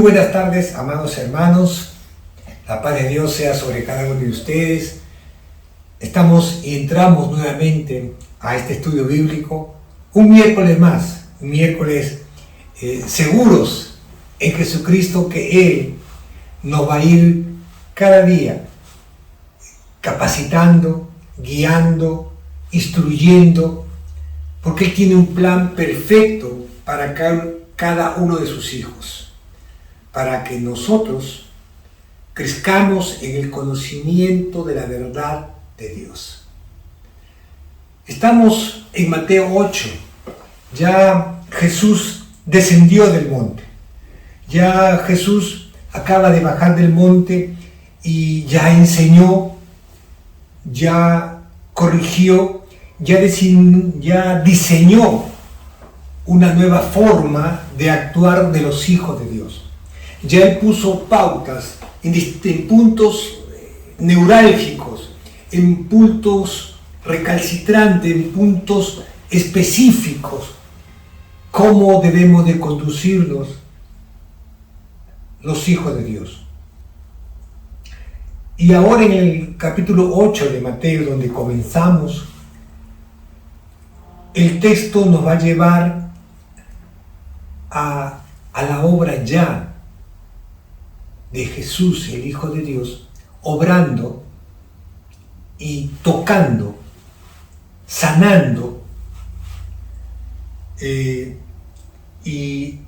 buenas tardes, amados hermanos. La paz de Dios sea sobre cada uno de ustedes. Estamos y entramos nuevamente a este estudio bíblico. Un miércoles más, un miércoles seguros en Jesucristo, que Él nos va a ir cada día capacitando, guiando, instruyendo, porque Él tiene un plan perfecto para cada uno de sus hijos, para que nosotros crezcamos en el conocimiento de la verdad de Dios. Estamos en Mateo 8. Ya Jesús descendió del monte. Ya Jesús acaba de bajar del monte y ya enseñó, ya corrigió, ya diseñó una nueva forma de actuar de los hijos de Dios. Ya Él puso pautas en puntos neurálgicos, en puntos recalcitrantes, en puntos específicos, cómo debemos de conducirnos los hijos de Dios. Y ahora en el capítulo 8 de Mateo, donde comenzamos, el texto nos va a llevar a la obra ya de Jesús, el Hijo de Dios, obrando y tocando, sanando y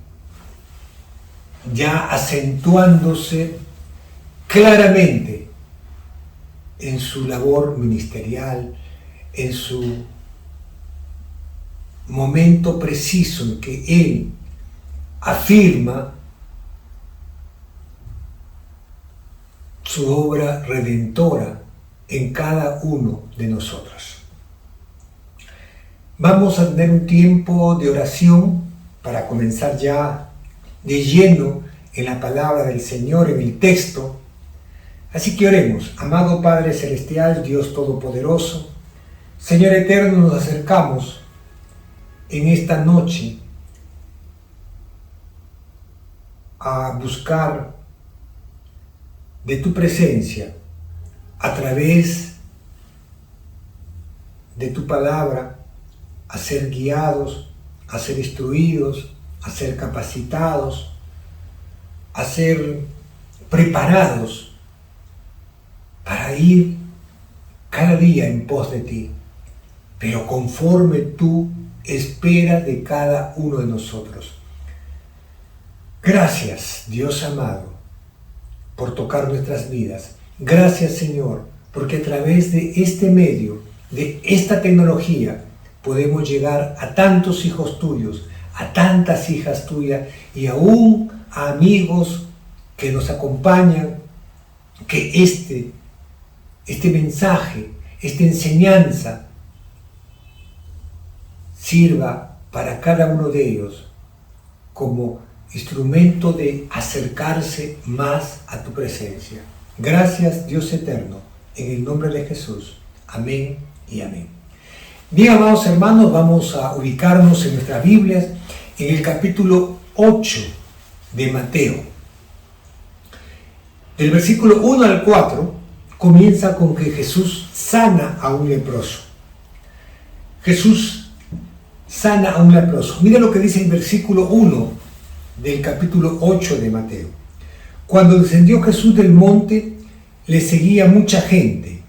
ya acentuándose claramente en su labor ministerial, en su momento preciso en que Él afirma su obra redentora en cada uno de nosotros. Vamos a tener un tiempo de oración para comenzar ya de lleno en la palabra del Señor, en el texto. Así que oremos. Amado Padre Celestial, Dios Todopoderoso, Señor Eterno, nos acercamos en esta noche a buscar de tu presencia a través de tu palabra, a ser guiados, a ser instruidos, a ser capacitados, a ser preparados para ir cada día en pos de ti, pero conforme tu espera de cada uno de nosotros. Gracias, Dios amado, por tocar nuestras vidas. Gracias, Señor, porque a través de este medio, de esta tecnología, podemos llegar a tantos hijos tuyos, a tantas hijas tuyas y aún a amigos que nos acompañan, que este mensaje, esta enseñanza sirva para cada uno de ellos como instrumento de acercarse más a tu presencia. Gracias, Dios eterno, en el nombre de Jesús. Amén y amén. Bien, amados hermanos, vamos a ubicarnos en nuestras Biblias en el capítulo 8 de Mateo. Del versículo 1 al 4 comienza con que Jesús sana a un leproso. Jesús sana a un leproso. Mira lo que dice el versículo 1 del capítulo 8 de Mateo. Cuando descendió Jesús del monte, le seguía mucha gente.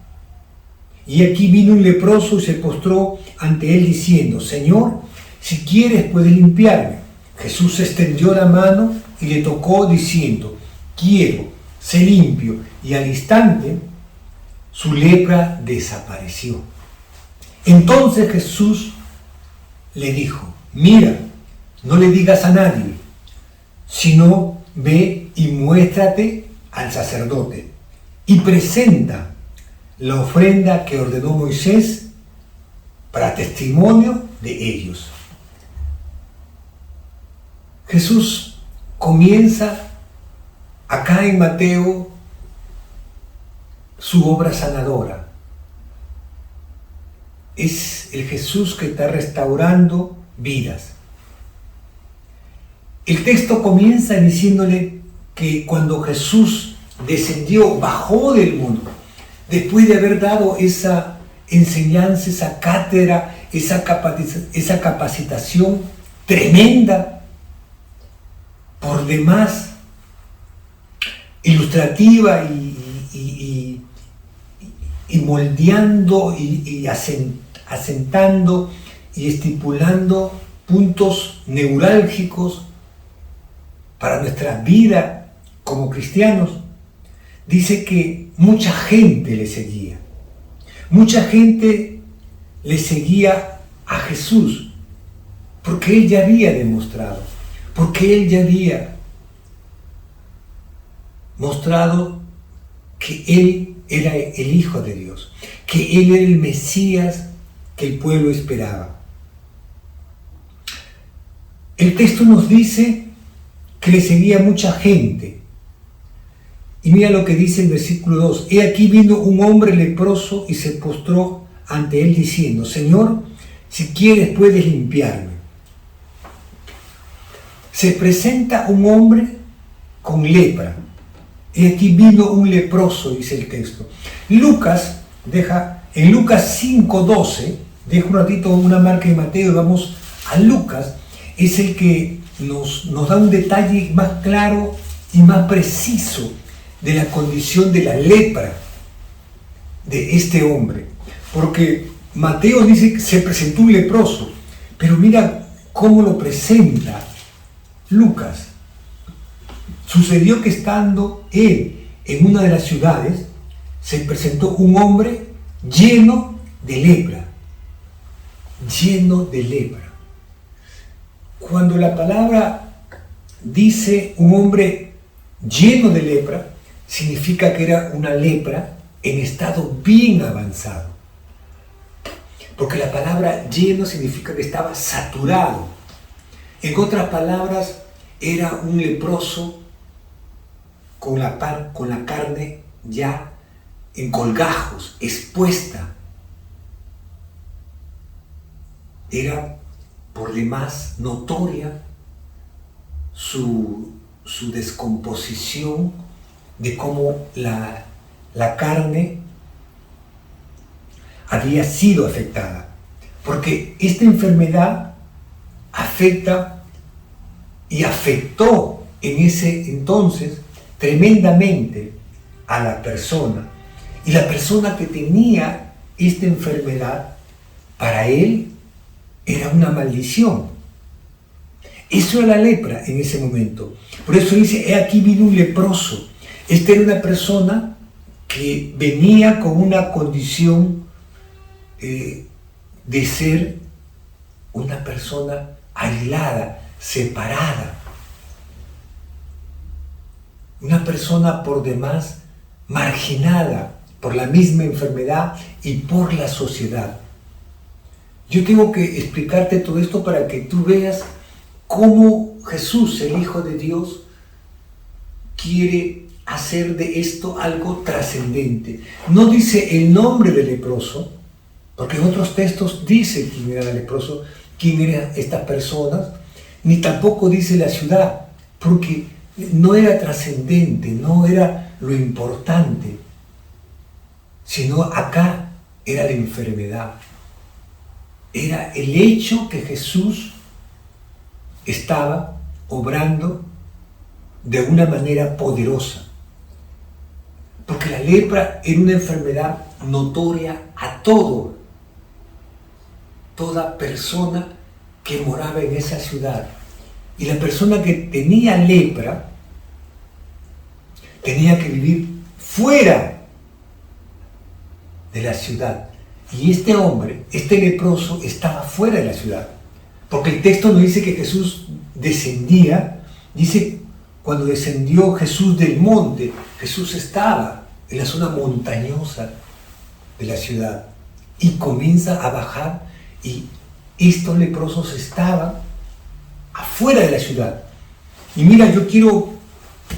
Y aquí vino un leproso y se postró ante él diciendo: Señor, si quieres puedes limpiarme. Jesús extendió la mano y le tocó diciendo: quiero, sé limpio. Y al instante su lepra desapareció. Entonces Jesús le dijo: mira, no le digas a nadie, sino ve y muéstrate al sacerdote y presenta la ofrenda que ordenó Moisés para testimonio de ellos. Jesús comienza acá en Mateo su obra sanadora. Es el Jesús que está restaurando vidas. El texto comienza diciéndole que cuando Jesús descendió, bajó del mundo, después de haber dado esa enseñanza, esa cátedra, esa capacitación tremenda, por demás ilustrativa y moldeando y asentando y estipulando puntos neurálgicos para nuestra vida como cristianos, dice que mucha gente le seguía. Mucha gente le seguía a Jesús porque Él ya había demostrado, porque Él ya había mostrado que Él era el Hijo de Dios, que Él era el Mesías que el pueblo esperaba. El texto nos dice que le seguía mucha gente. Y mira lo que dice el versículo 2. He aquí vino un hombre leproso y se postró ante él diciendo: Señor, si quieres puedes limpiarme. Se presenta un hombre con lepra. He aquí vino un leproso, dice el texto. En Lucas 5:12, deja un ratito una marca de Mateo y vamos a Lucas. Es el que nos da un detalle más claro y más preciso de la condición de la lepra de este hombre. Porque Mateo dice que se presentó un leproso, pero mira cómo lo presenta Lucas. Sucedió que estando él en una de las ciudades, se presentó un hombre lleno de lepra. Lleno de lepra. Cuando la palabra dice un hombre lleno de lepra, significa que era una lepra en estado bien avanzado. Porque la palabra lleno significa que estaba saturado. En otras palabras, era un leproso con la carne ya en colgajos, expuesta. Era por demás notoria su descomposición, de cómo la carne había sido afectada. Porque esta enfermedad afecta y afectó en ese entonces tremendamente a la persona. Y la persona que tenía esta enfermedad, para él, era una maldición. Eso era la lepra en ese momento. Por eso dice, he aquí vino un leproso. Esta era una persona que venía con una condición de ser una persona aislada, separada. Una persona por demás marginada por la misma enfermedad y por la sociedad. Yo tengo que explicarte todo esto para que tú veas cómo Jesús, el Hijo de Dios, quiere hacer de esto algo trascendente. No dice el nombre del leproso, porque en otros textos dice quién era el leproso, quién eran estas personas, ni tampoco dice la ciudad, porque no era trascendente, no era lo importante, sino acá era la enfermedad. Era el hecho que Jesús estaba obrando de una manera poderosa. Porque la lepra era una enfermedad notoria a toda persona que moraba en esa ciudad. Y la persona que tenía lepra tenía que vivir fuera de la ciudad. Y este hombre, este leproso, estaba fuera de la ciudad. Porque el texto no dice que Jesús descendía, dice cuando descendió Jesús del monte, Jesús estaba en la zona montañosa de la ciudad y comienza a bajar, y estos leprosos estaban afuera de la ciudad. Y mira, yo quiero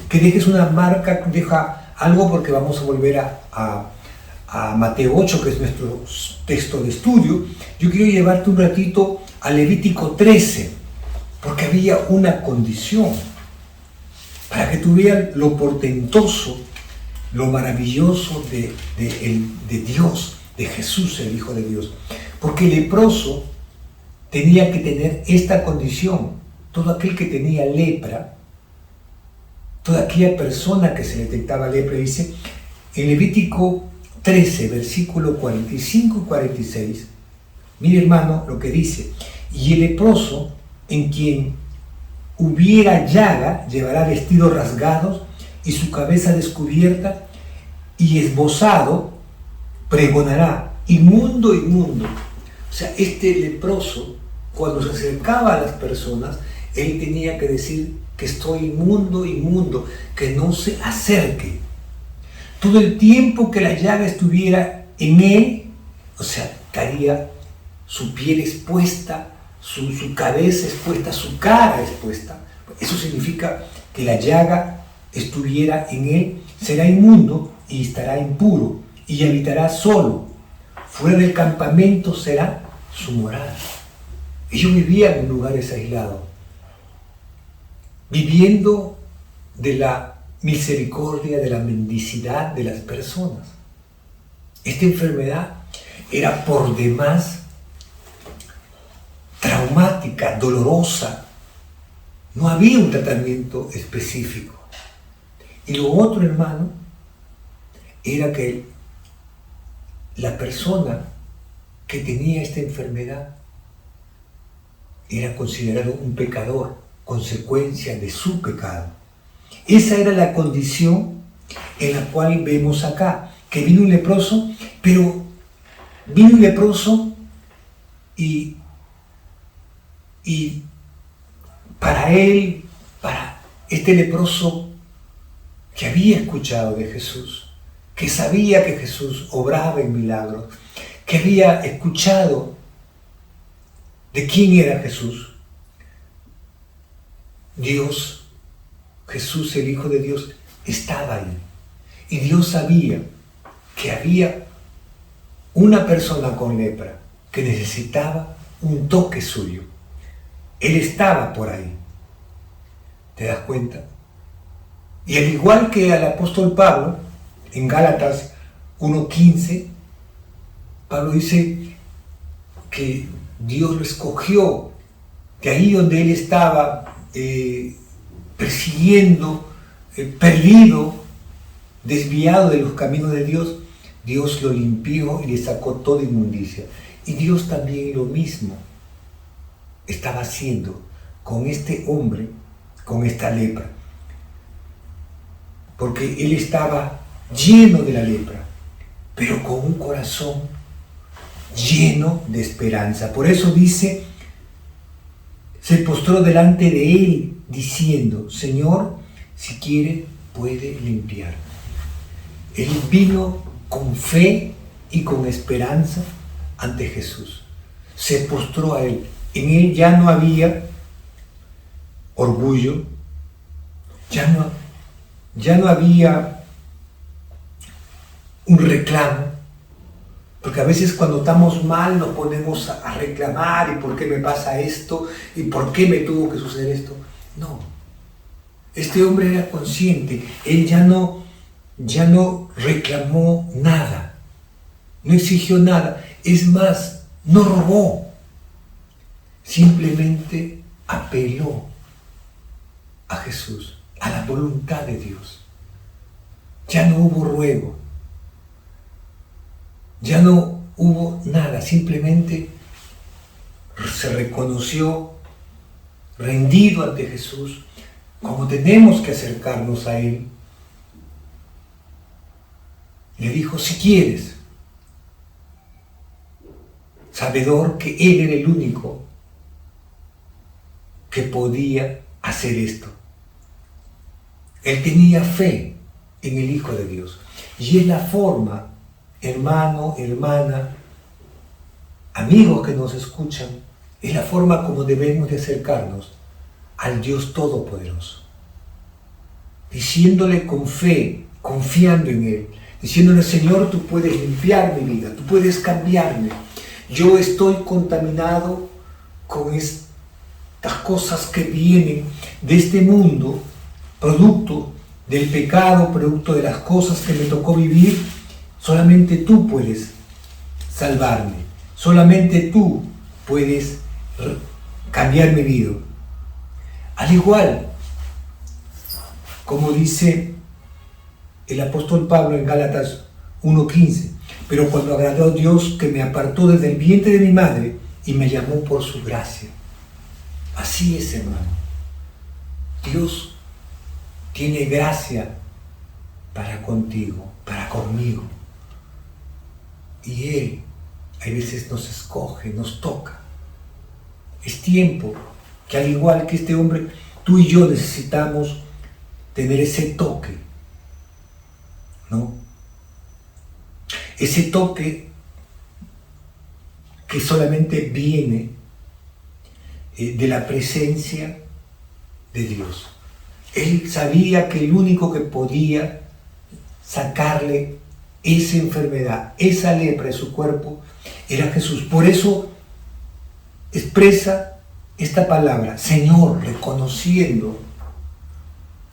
que dejes una marca, deja algo, porque vamos a volver a Mateo 8, que es nuestro texto de estudio. Yo quiero llevarte un ratito a Levítico 13, porque había una condición. para que tú veas lo portentoso, lo maravilloso de Dios, de Jesús, el Hijo de Dios. Porque el leproso tenía que tener esta condición. Todo aquel que tenía lepra, toda aquella persona que se le detectaba lepra, dice en Levítico 13, versículo 45 y 46, mire hermano lo que dice: y el leproso en quien hubiera llaga llevará vestidos rasgados y su cabeza descubierta, y esbozado pregonará: inmundo, inmundo. O sea, este leproso, cuando se acercaba a las personas, él tenía que decir que estoy inmundo, inmundo, que no se acerque. Todo el tiempo que la llaga estuviera en él, o sea, estaría su piel expuesta, su cabeza expuesta, su cara expuesta. Eso significa que la llaga estuviera en él, será inmundo y estará impuro, y habitará solo. Fuera del campamento será su morada. Ellos vivían en lugares aislados, viviendo de la misericordia, de la mendicidad de las personas. Esta enfermedad era por demás traumática, dolorosa. No había un tratamiento específico. Y lo otro, hermano, era que la persona que tenía esta enfermedad era considerado un pecador, consecuencia de su pecado. Esa era la condición en la cual vemos acá, que vino un leproso, pero vino un leproso y para él, para este leproso que había escuchado de Jesús, que sabía que Jesús obraba en milagros, que había escuchado de quién era Jesús, Dios, Jesús, el Hijo de Dios, estaba ahí. Y Dios sabía que había una persona con lepra que necesitaba un toque suyo. Él estaba por ahí. ¿Te das cuenta? Y al igual que al apóstol Pablo, en Gálatas 1:15, Pablo dice que Dios lo escogió, que ahí donde él estaba persiguiendo, perdido, desviado de los caminos de Dios, Dios lo limpió y le sacó toda inmundicia. Y Dios también lo mismo estaba haciendo con este hombre, con esta lepra. Porque él estaba lleno de la lepra, pero con un corazón lleno de esperanza. Por eso dice, se postró delante de él diciendo: Señor, si quiere, puede limpiar. Él vino con fe y con esperanza ante Jesús. Se postró a él. En él ya no había orgullo, ya no había un reclamo, porque a veces cuando estamos mal nos ponemos a reclamar: ¿y por qué me pasa esto? ¿Y por qué me tuvo que suceder esto? No, este hombre era consciente, él ya no reclamó nada, no exigió nada, es más, no rogó, simplemente apeló a Jesús, a la voluntad de Dios. Ya no hubo ruego, ya no hubo nada, simplemente se reconoció rendido ante Jesús, como tenemos que acercarnos a Él. Le dijo: si quieres, sabedor que Él era el único que podía hacer esto. Él tenía fe en el Hijo de Dios. Y es la forma, hermano, hermana, amigos que nos escuchan, es la forma como debemos de acercarnos al Dios Todopoderoso. Diciéndole con fe, confiando en Él, diciéndole: Señor, tú puedes limpiar mi vida, tú puedes cambiarme. Yo estoy contaminado con estas cosas que vienen de este mundo producto del pecado, producto de las cosas que me tocó vivir, solamente tú puedes salvarme, solamente tú puedes cambiar mi vida. Al igual, como dice el apóstol Pablo en Gálatas 1:15, pero cuando agradó a Dios que me apartó desde el vientre de mi madre y me llamó por su gracia. Así es, hermano. Dios tiene gracia para contigo, para conmigo. Y Él a veces nos escoge, nos toca. Es tiempo que, al igual que este hombre, tú y yo necesitamos tener ese toque, ¿no? Ese toque que solamente viene de la presencia de Dios. Él sabía que el único que podía sacarle esa enfermedad, esa lepra de su cuerpo, era Jesús. Por eso expresa esta palabra, Señor, reconociendo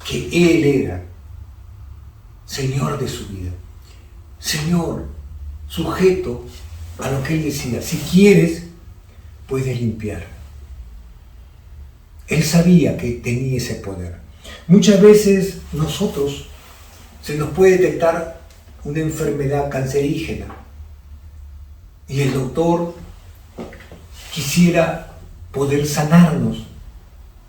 que Él era Señor de su vida. Señor, sujeto a lo que Él decía, si quieres, puedes limpiar. Él sabía que tenía ese poder. Muchas veces nosotros se nos puede detectar una enfermedad cancerígena y el doctor quisiera poder sanarnos,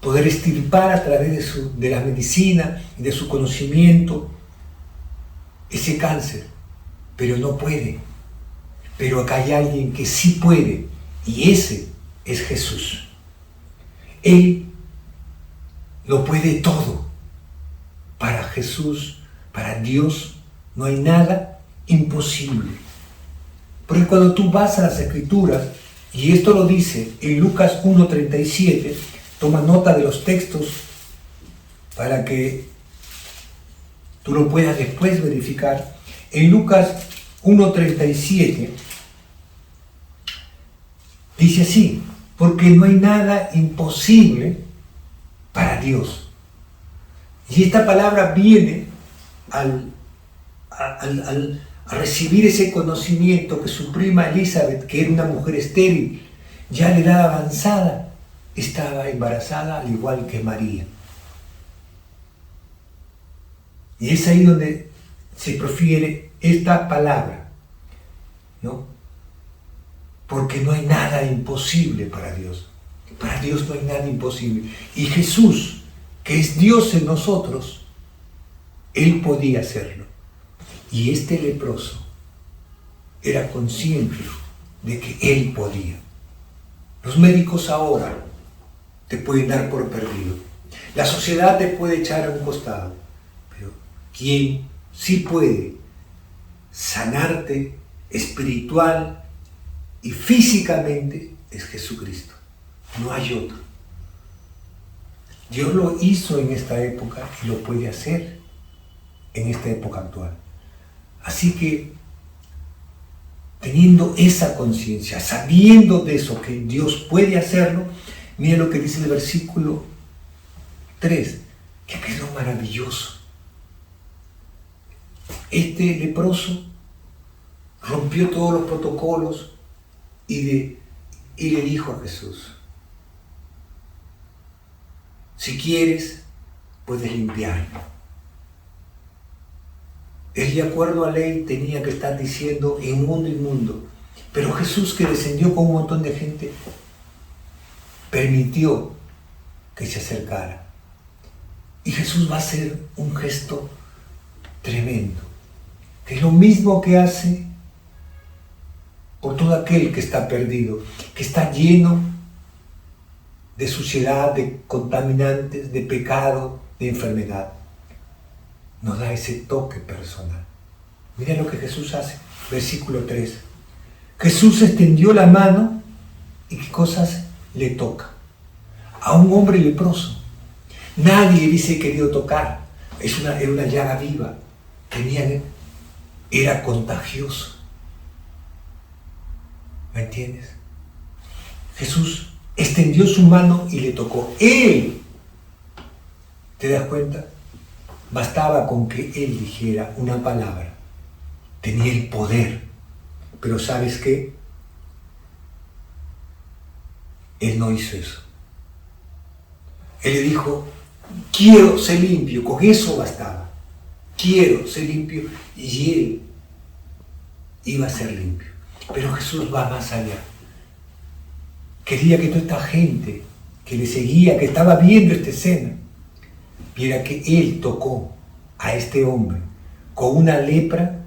poder extirpar a través de la medicina y de su conocimiento ese cáncer, pero no puede. Pero acá hay alguien que sí puede, y ese es Jesús. Él lo puede todo. Para Jesús, para Dios, no hay nada imposible. Porque cuando tú vas a las Escrituras, y esto lo dice en Lucas 1:37, toma nota de los textos para que tú lo puedas después verificar. En Lucas 1:37 dice así, porque no hay nada imposible para Dios. Y esta palabra viene al recibir ese conocimiento que su prima Elizabeth, que era una mujer estéril, ya de edad avanzada, estaba embarazada al igual que María. Y es ahí donde se profiere esta palabra, ¿no? Porque no hay nada imposible para Dios. Para Dios no hay nada imposible. Y Jesús, que es Dios en nosotros, Él podía hacerlo. Y este leproso era consciente de que Él podía. Los médicos ahora te pueden dar por perdido. La sociedad te puede echar a un costado. Pero quien sí puede sanarte espiritual y físicamente es Jesucristo. No hay otro. Dios lo hizo en esta época y lo puede hacer en esta época actual. Así que, teniendo esa conciencia, sabiendo de eso, que Dios puede hacerlo, mira lo que dice el versículo 3, que es lo maravilloso. Este leproso rompió todos los protocolos y le dijo a Jesús, si quieres, puedes limpiarme. Él, de acuerdo a la ley, tenía que estar diciendo inmundo, inmundo. Pero Jesús, que descendió con un montón de gente, permitió que se acercara. Y Jesús va a hacer un gesto tremendo, que es lo mismo que hace por todo aquel que está perdido, que está lleno de suciedad, de contaminantes, de pecado, de enfermedad. Nos da ese toque personal. Mira lo que Jesús hace. Versículo 3. Jesús extendió la mano y ¿qué cosas le toca? A un hombre leproso. Nadie le hubiese querido tocar. Era una llaga viva. Era contagioso. ¿Me entiendes? Jesús extendió su mano y le tocó. Él, ¿te das cuenta? Bastaba con que él dijera una palabra. Tenía el poder. Pero ¿sabes qué? Él no hizo eso. Él le dijo, quiero ser limpio. Con eso bastaba. Quiero ser limpio. Y él iba a ser limpio. Pero Jesús va más allá. Quería que toda esta gente que le seguía, que estaba viendo esta escena, viera que él tocó a este hombre con una lepra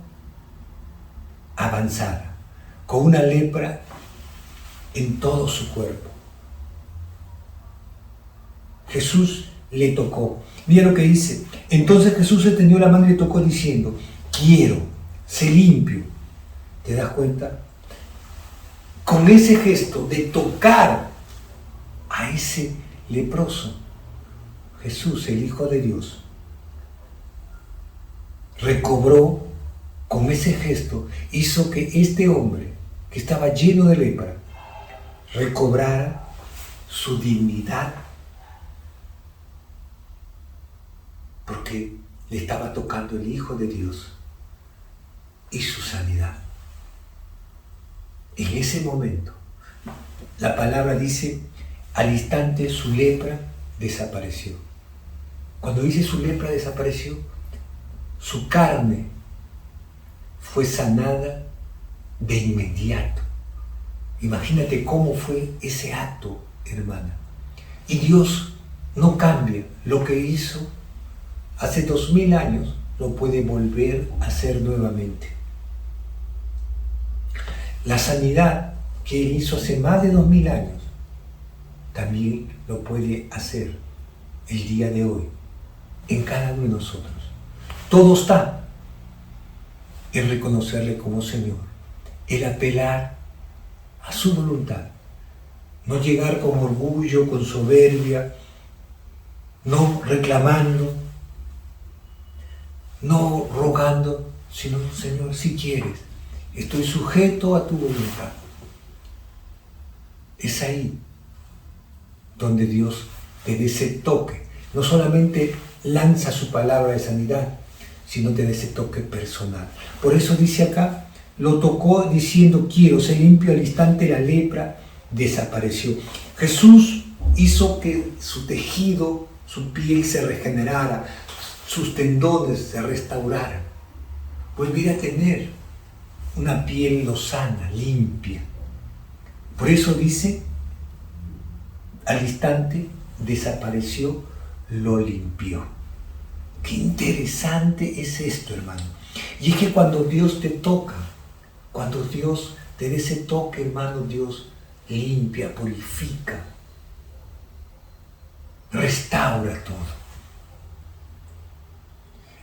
avanzada, con una lepra en todo su cuerpo. Jesús le tocó. Mira lo que dice. Entonces Jesús extendió la mano y le tocó diciendo, quiero, sé limpio. ¿Te das cuenta? Con ese gesto de tocar a ese leproso, Jesús, el Hijo de Dios, recobró, con ese gesto, hizo que este hombre, que estaba lleno de lepra, recobrara su dignidad, porque le estaba tocando el Hijo de Dios y su sanidad. En ese momento, la palabra dice, al instante su lepra desapareció. Cuando dice su lepra desapareció, su carne fue sanada de inmediato. Imagínate cómo fue ese acto, hermana. Y Dios no cambia. Lo que hizo hace 2000 años, lo puede volver a hacer nuevamente. La sanidad que Él hizo hace más de 2000 años, también lo puede hacer el día de hoy, en cada uno de nosotros. Todo está en reconocerle como Señor, el apelar a su voluntad, no llegar con orgullo, con soberbia, no reclamando, no rogando, sino, Señor, si quieres, estoy sujeto a tu voluntad. Es ahí donde Dios te dé ese toque. No solamente lanza su palabra de sanidad, sino te dé ese toque personal. Por eso dice acá, lo tocó diciendo, quiero ser limpio. Al instante la lepra desapareció. Jesús hizo que su tejido, su piel se regenerara, sus tendones se restauraran. Volviera a tener una piel lozana, limpia. Por eso dice, al instante desapareció, lo limpió. Qué interesante es esto, hermano. Y es que cuando Dios te toca, cuando Dios te da ese toque, hermano, Dios limpia, purifica, restaura todo.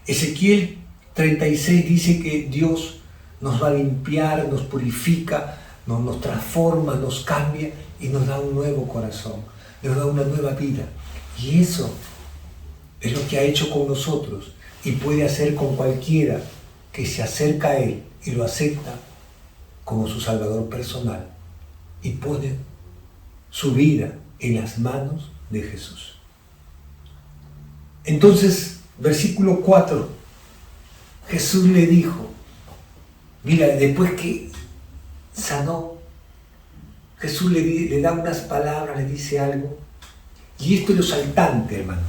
Ezequiel 36 dice que Dios nos va a limpiar, nos purifica, nos transforma, nos cambia y nos da un nuevo corazón, nos da una nueva vida. Y eso es lo que ha hecho con nosotros y puede hacer con cualquiera que se acerca a Él y lo acepta como su Salvador personal y pone su vida en las manos de Jesús. Entonces, versículo 4, Jesús le dijo, mira, después que sanó, Jesús le da unas palabras, le dice algo, y esto es lo saltante, hermano.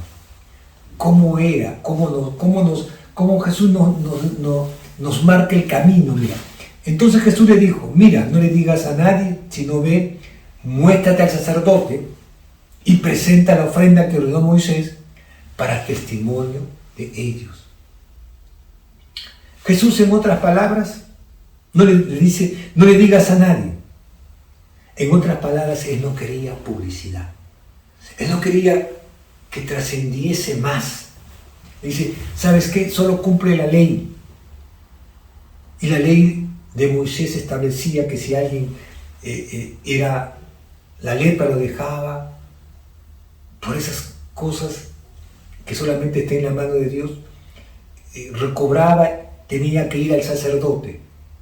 ¿Cómo era? ¿Cómo Jesús nos marca el camino? Mira. Entonces Jesús le dijo, mira, no le digas a nadie, sino ve, muéstrate al sacerdote y presenta la ofrenda que ordenó Moisés para testimonio de ellos. Jesús, en otras palabras, no le dice, no le digas a nadie. En otras palabras, Él no quería publicidad. Él no quería que trascendiese más. Dice, ¿sabes qué? Solo cumple la ley. Y la ley de Moisés establecía que si alguien era la lepra, lo dejaba por esas cosas que solamente está en la mano de Dios, recobraba, tenía que ir al sacerdote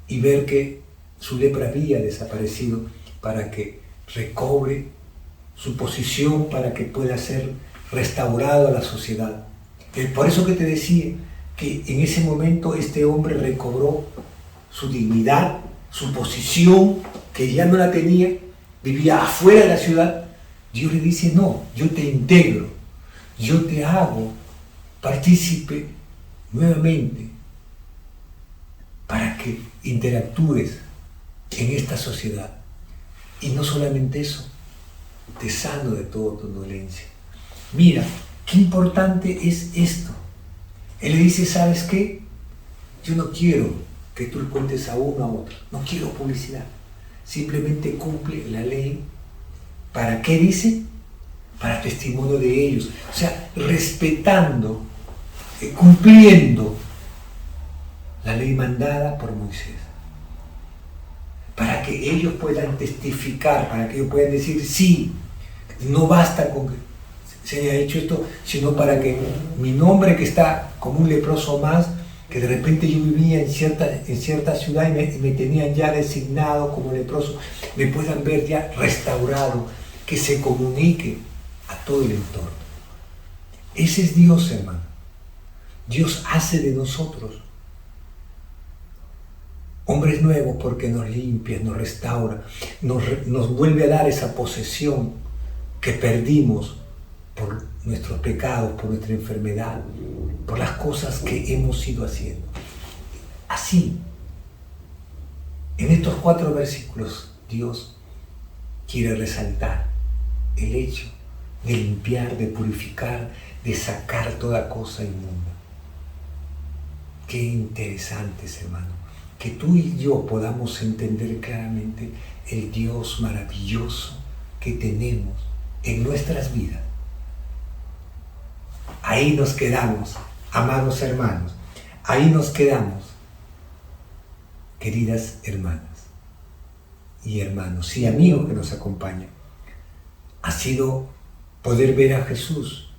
y ver que su lepra había desaparecido para que recobre su posición, para que pueda ser restaurado a la sociedad. Por eso que te decía que en ese momento este hombre recobró su dignidad, su posición, que ya no la tenía, vivía afuera de la ciudad. Dios le dice, no, yo te integro, yo te hago partícipe nuevamente para que interactúes en esta sociedad. Y no solamente eso, te sano de toda tu dolencia. Mira, qué importante es esto. Él le dice, ¿sabes qué? Yo no quiero que tú le cuentes a uno a otro, no quiero publicidad. Simplemente cumple la ley. ¿Para qué dice? Para testimonio de ellos. O sea, respetando, cumpliendo la ley mandada por Moisés. Para que ellos puedan testificar, para que ellos puedan decir, sí, no basta con que se haya hecho esto, sino para que mi nombre, que está como un leproso más, que de repente yo vivía en cierta ciudad y me tenían ya designado como leproso, me puedan ver ya restaurado, que se comunique a todo el entorno. Ese es Dios, hermano. Dios hace de nosotros hombres nuevos porque nos limpia, nos restaura, nos vuelve a dar esa posesión que perdimos por nuestros pecados, por nuestra enfermedad, por las cosas que hemos ido haciendo. Así, en estos 4 versículos, Dios quiere resaltar el hecho de limpiar, de purificar, de sacar toda cosa inmunda. Qué interesantes, hermano, que tú y yo podamos entender claramente el Dios maravilloso que tenemos en nuestras vidas. Ahí nos quedamos, amados hermanos, ahí nos quedamos, queridas hermanas y hermanos y amigos que nos acompañan. Ha sido poder ver a Jesús,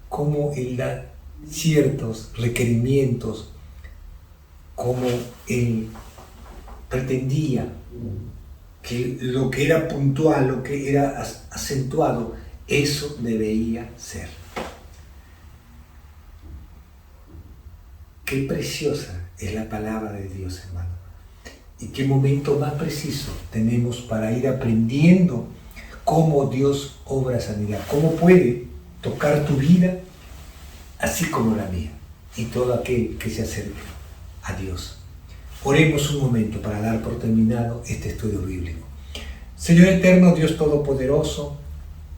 cómo Él da ciertos requerimientos, cómo Él pretendía que lo que era puntual, lo que era acentuado, eso debía ser. Qué preciosa es la palabra de Dios, hermano. Y qué momento más preciso tenemos para ir aprendiendo cómo Dios obra sanidad, cómo puede tocar tu vida, así como la mía, y todo aquel que se acerque a Dios. Oremos un momento para dar por terminado este estudio bíblico. Señor eterno, Dios todopoderoso,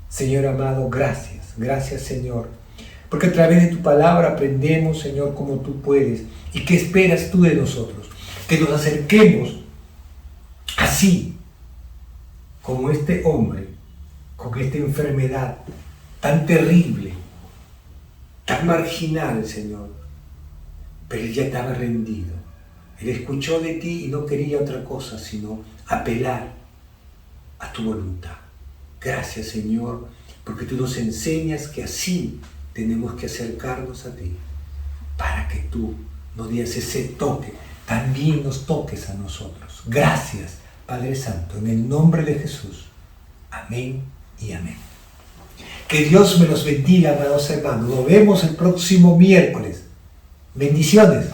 Señor amado, gracias, gracias Señor, porque a través de tu palabra aprendemos, Señor, cómo tú puedes y qué esperas tú de nosotros, que nos acerquemos así como este hombre, con esta enfermedad tan terrible, tan marginal, Señor, pero él ya estaba rendido. Él escuchó de ti y no quería otra cosa sino apelar a tu voluntad. Gracias, Señor, porque tú nos enseñas que así tenemos que acercarnos a ti, para que tú nos des ese toque, también nos toques a nosotros. Gracias, Padre Santo, en el nombre de Jesús. Amén y amén. Que Dios me los bendiga, amados hermanos. Nos vemos el próximo miércoles. Bendiciones.